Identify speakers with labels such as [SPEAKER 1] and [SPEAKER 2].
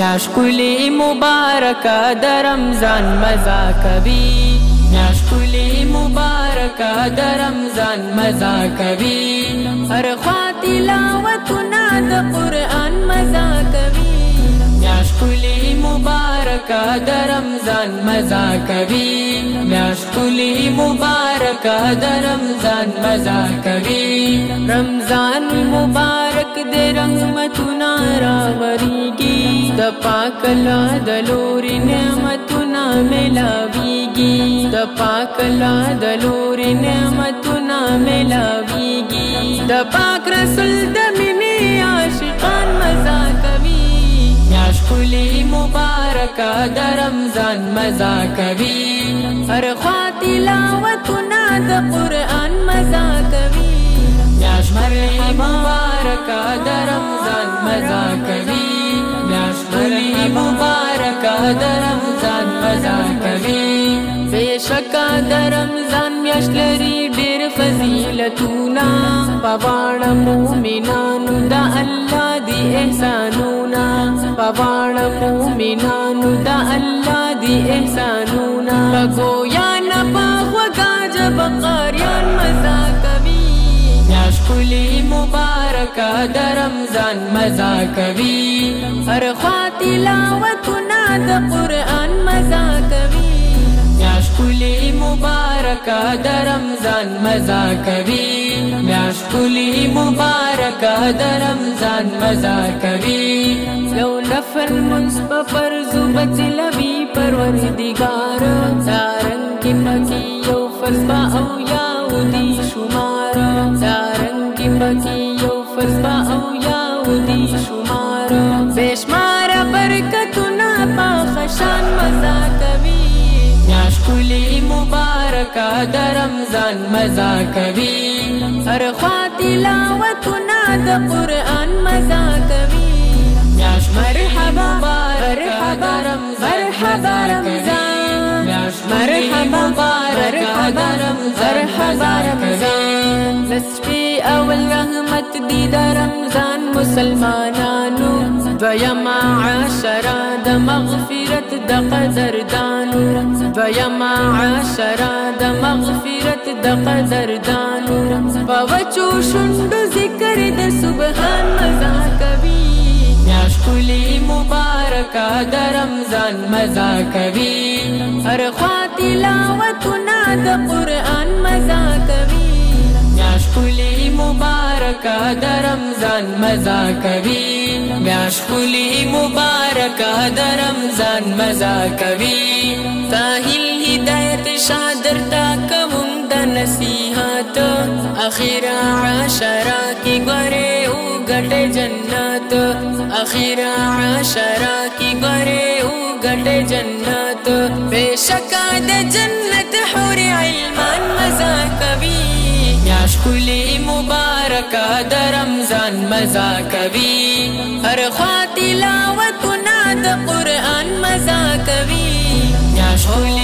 [SPEAKER 1] میاشکلی مبارکه در رمضان مزا کوي میاشکلی مبارکه در رمضان مزا کوي هر خوا تلاوتونه د قرآن مزا کوي میاشکلی مبارکه در رمضان مزا کوي میاشکلی مبارکه در رمضان مزا کوي رمضان مبارک د رحمتونه راوریږي د پاک الله د لوري نعمتونه ملاویږي د پاک الله د لوري نعمتونه ملاویږي د پاک رسول د مینې عاشقان مزا کوي میاشکلی مبارکه د رمضان مزا کوي هر خوا تلاوتونه د قرآن مزا کوي میاشکلی مبارکه د رمضان مزا کوي میاشکلی مبارکه د رمضان مزا کوي بېشکه د رمضان میاشت لري ډېر فضیلتونه په واړه مؤمنانو د الله دي احسانونه په واړه مؤمنانو د الله دي احسانونه په ګویا نه په خوږه ژبه قاریان مزا کوي میاشکلی مبارکه د رمضان مزا کوي هر خوا تلاوتونه د قرآن مزا کوي میاشکلی مبارکه د رمضان مزا کوي میاشکلی مبارکه د رمضان مزا کوي یو نفل منځ په فرضو بچلوي پروردګار دارنګې پکې یو فرض به او یاودي شمار دارنګې پکې یو فرض به او یاودي شمار بېشماره برکتونه پاخه شان مزا کوي میاشکلی مبارکه د رمضان مزا کوي هر خوا تلاوتونه د قرآن مزا کوي مرحبا مرحبا مرحبا رمضان مرحبا مرحبا مرحبا رمضان لسپی اول رحمت دی د رمضان مسلمانانو دویما عاشره د مغفرت د قدردانو دویما عاشره د مغفرت د قدردانو په وچو شونډو ذکر د سبحان مزا کوي میاشکلی مبارکه د رمضان مزا کوي هر خوا تلاوتونه د قرآن مزا کوي میاشکلی مبارکه د رمضان مزا کوي میاشکلی مبارکه د رمضان مزا کوي طاهل هدایت شادر تا کوم د نصیحت اخر عشره کی ګوره او ګټ جنت اخر عشره کی ګوره او ګټ جنت بېشکه د جنت حور علمان مزا کوي میاشکلی مبارکه د رمضان مزا کوي هر خوا تلاوتونه د قرآن مزا کوي میاشکلی